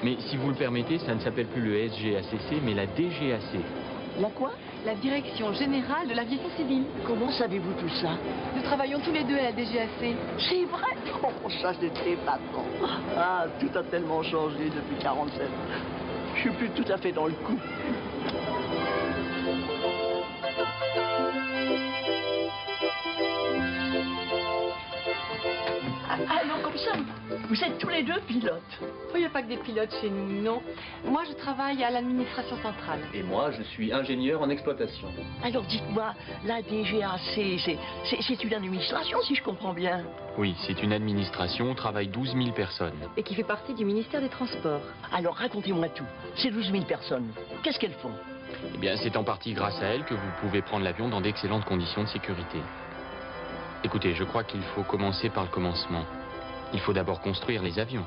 Mais si vous le permettez, ça ne s'appelle plus le SGACC, mais la DGAC. La quoi? La Direction Générale de l'Aviation Civile. Comment savez-vous tout ça? Nous travaillons tous les deux à la DGAC. C'est vrai? Oh, ça c'était épatant. Ah, tout a tellement changé depuis 47. Je suis plus tout à fait dans le coup. Alors comme ça, vous êtes tous les deux pilotes? Il n'y a pas que des pilotes chez nous, non. Moi, je travaille à l'administration centrale. Et moi, je suis ingénieur en exploitation. Alors dites-moi, la DGAC, c'est une administration si je comprends bien? Oui, c'est une administration, on travaille 12 000 personnes. Et qui fait partie du ministère des Transports. Alors racontez-moi tout. Ces 12 000 personnes, qu'est-ce qu'elles font? Eh bien, c'est en partie grâce à elles que vous pouvez prendre l'avion dans d'excellentes conditions de sécurité. Écoutez, je crois qu'il faut commencer par le commencement. Il faut d'abord construire les avions.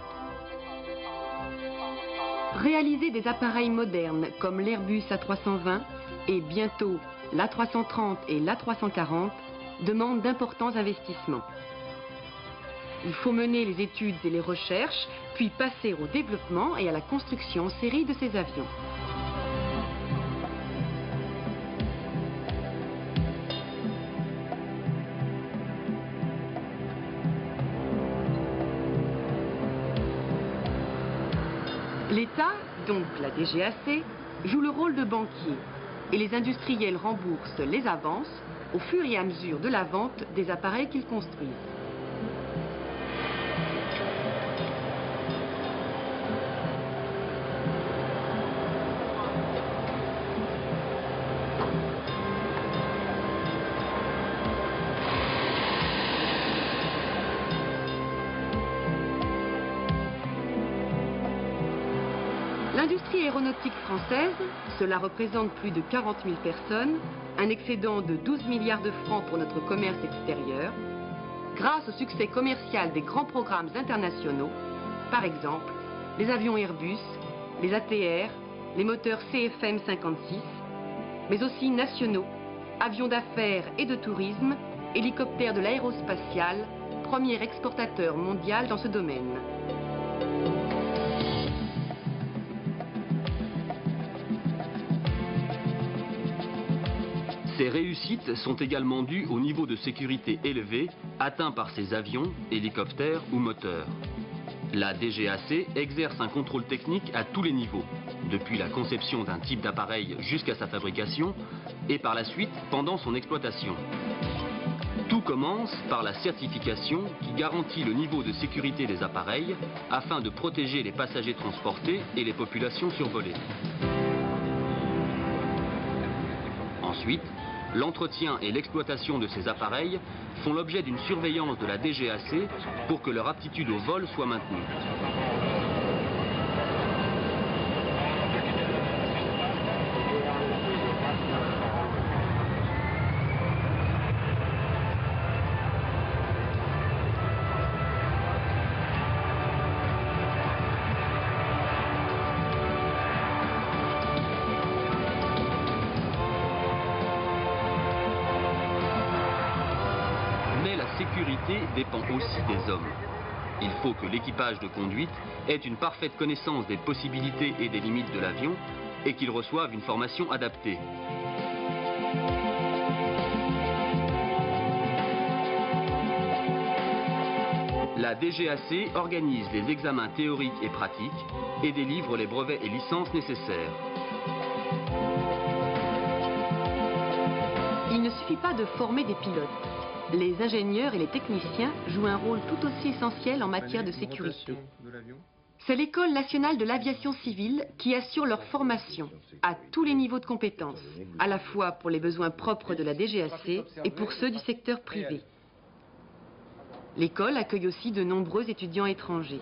Réaliser des appareils modernes comme l'Airbus A320 et bientôt l'A330 et l'A340 demande d'importants investissements. Il faut mener les études et les recherches, puis passer au développement et à la construction en série de ces avions. L'État, donc la DGAC, joue le rôle de banquier et les industriels remboursent les avances au fur et à mesure de la vente des appareils qu'ils construisent. L'industrie aéronautique française, cela représente plus de 40 000 personnes, un excédent de 12 milliards de francs pour notre commerce extérieur, grâce au succès commercial des grands programmes internationaux, par exemple les avions Airbus, les ATR, les moteurs CFM56, mais aussi nationaux, avions d'affaires et de tourisme, hélicoptères de l'aérospatiale, premier exportateur mondial dans ce domaine. Ces réussites sont également dues au niveau de sécurité élevé atteint par ces avions, hélicoptères ou moteurs. La DGAC exerce un contrôle technique à tous les niveaux, depuis la conception d'un type d'appareil jusqu'à sa fabrication et par la suite pendant son exploitation. Tout commence par la certification qui garantit le niveau de sécurité des appareils afin de protéger les passagers transportés et les populations survolées. Ensuite, l'entretien et l'exploitation de ces appareils font l'objet d'une surveillance de la DGAC pour que leur aptitude au vol soit maintenue. La sécurité dépend aussi des hommes. Il faut que l'équipage de conduite ait une parfaite connaissance des possibilités et des limites de l'avion et qu'il reçoive une formation adaptée. La DGAC organise les examens théoriques et pratiques et délivre les brevets et licences nécessaires. Il ne suffit pas de former des pilotes. Les ingénieurs et les techniciens jouent un rôle tout aussi essentiel en matière de sécurité. C'est l'École nationale de l'aviation civile qui assure leur formation à tous les niveaux de compétences, à la fois pour les besoins propres de la DGAC et pour ceux du secteur privé. L'école accueille aussi de nombreux étudiants étrangers.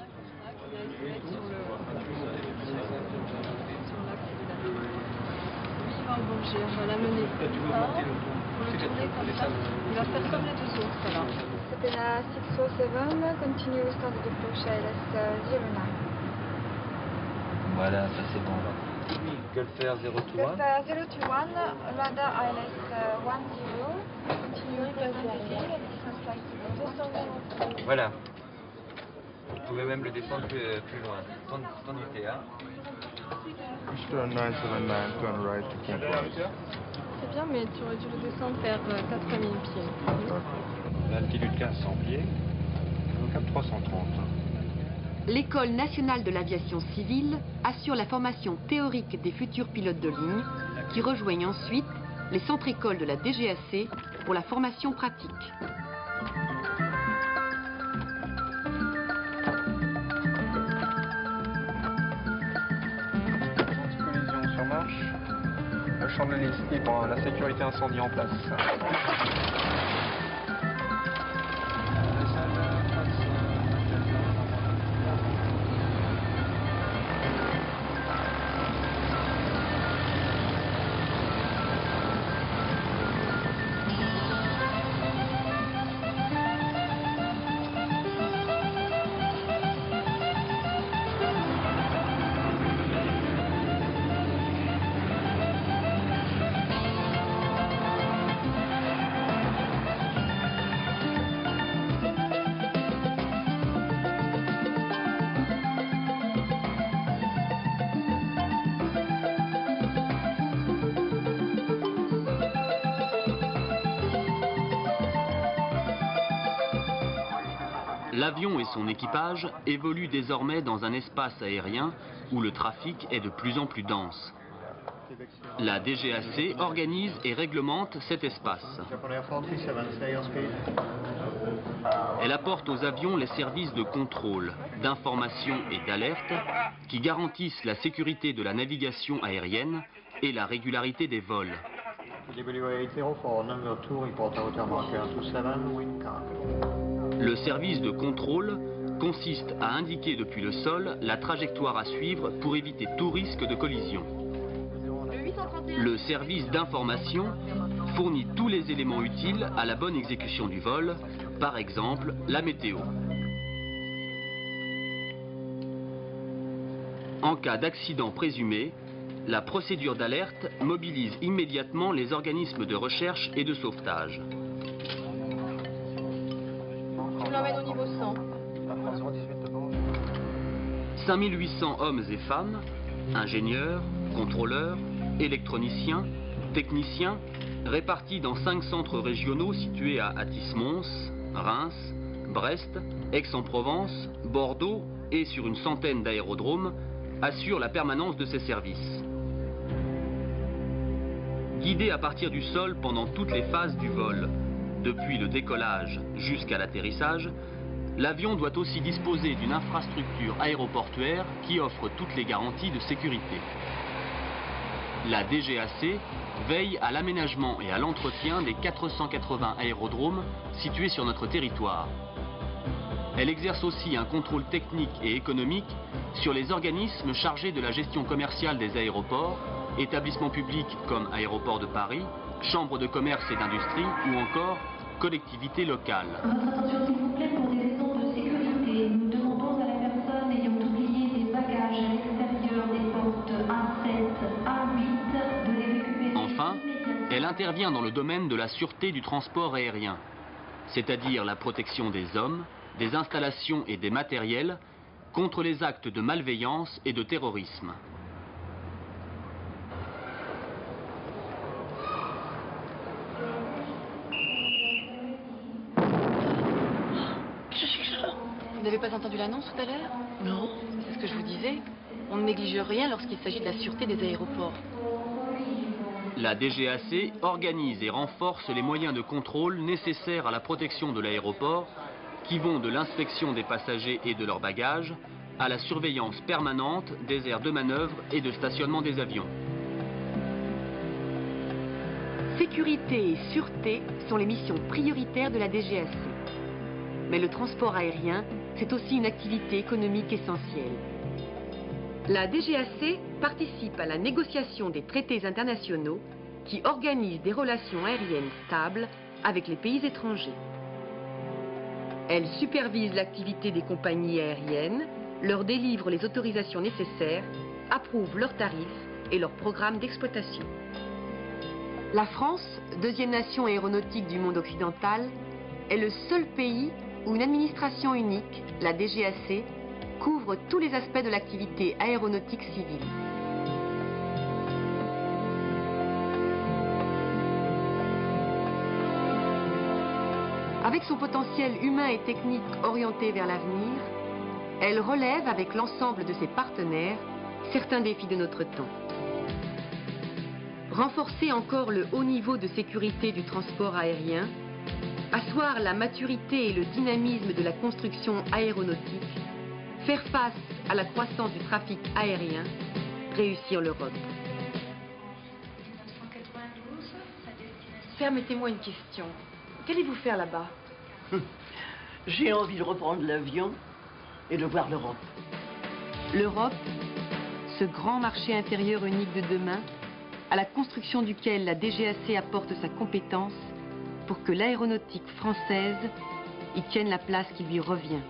On va l'amener pour le tourner comme ça. Il va faire comme les deux autres alors. C'était la 647, continue au stade de approche ALS 09. Voilà, ça c'est bon là. Gulfer 021. Gulfer 021, radar ALS 10, continue au stade de distance flight. Voilà. Vous pouvez même le descendre plus loin. Ton UTA. Turn 979, turn right to Comprise. C'est bien, mais tu aurais dû le descendre vers 4000 pieds. L'altitude 1500 pieds, au cap 330. L'École nationale de l'aviation civile assure la formation théorique des futurs pilotes de ligne qui rejoignent ensuite les centres écoles de la DGAC pour la formation pratique. Collision sur marche. Le champ de l'hélice libre, la sécurité incendie en place. L'avion et son équipage évoluent désormais dans un espace aérien où le trafic est de plus en plus dense. La DGAC organise et réglemente cet espace. Elle apporte aux avions les services de contrôle, d'information et d'alerte qui garantissent la sécurité de la navigation aérienne et la régularité des vols. Le service de contrôle consiste à indiquer depuis le sol la trajectoire à suivre pour éviter tout risque de collision. Le service d'information fournit tous les éléments utiles à la bonne exécution du vol, par exemple la météo. En cas d'accident présumé, la procédure d'alerte mobilise immédiatement les organismes de recherche et de sauvetage. Je l'emmène au niveau 100. 5800 hommes et femmes, ingénieurs, contrôleurs, électroniciens, techniciens, répartis dans 5 centres régionaux situés à Athis-Mons, Reims, Brest, Aix-en-Provence, Bordeaux et sur une centaine d'aérodromes, assurent la permanence de ces services. Guidé à partir du sol pendant toutes les phases du vol, depuis le décollage jusqu'à l'atterrissage, l'avion doit aussi disposer d'une infrastructure aéroportuaire qui offre toutes les garanties de sécurité. La DGAC veille à l'aménagement et à l'entretien des 480 aérodromes situés sur notre territoire. Elle exerce aussi un contrôle technique et économique sur les organismes chargés de la gestion commerciale des aéroports, établissements publics comme Aéroports de Paris, chambres de commerce et d'industrie ou encore collectivités locales. Votre attention s'il vous plaît pour des raisons de sécurité. Nous demandons à la personne ayant oublié des bagages à l'extérieur des portes A7, A8 de les récupérer. Enfin, elle intervient dans le domaine de la sûreté du transport aérien, c'est-à-dire la protection des hommes, des installations et des matériels contre les actes de malveillance et de terrorisme. Vous n'avez pas entendu l'annonce tout à l'heure? Non. C'est ce que je vous disais. On ne néglige rien lorsqu'il s'agit de la sûreté des aéroports. La DGAC organise et renforce les moyens de contrôle nécessaires à la protection de l'aéroport, qui vont de l'inspection des passagers et de leurs bagages à la surveillance permanente des aires de manœuvre et de stationnement des avions. Sécurité et sûreté sont les missions prioritaires de la DGAC. Mais le transport aérien, c'est aussi une activité économique essentielle. La DGAC participe à la négociation des traités internationaux qui organisent des relations aériennes stables avec les pays étrangers. Elle supervise l'activité des compagnies aériennes, leur délivre les autorisations nécessaires, approuve leurs tarifs et leurs programmes d'exploitation. La France, deuxième nation aéronautique du monde occidental, est le seul pays où une administration unique, la DGAC, couvre tous les aspects de l'activité aéronautique civile. Avec son potentiel humain et technique orienté vers l'avenir, elle relève avec l'ensemble de ses partenaires certains défis de notre temps. Renforcer encore le haut niveau de sécurité du transport aérien, asseoir la maturité et le dynamisme de la construction aéronautique, faire face à la croissance du trafic aérien, réussir l'Europe. Permettez-moi une question. Qu'allez-vous faire là-bas? J'ai envie de reprendre l'avion et de voir l'Europe. L'Europe, ce grand marché intérieur unique de demain, à la construction duquel la DGAC apporte sa compétence pour que l'aéronautique française y tienne la place qui lui revient.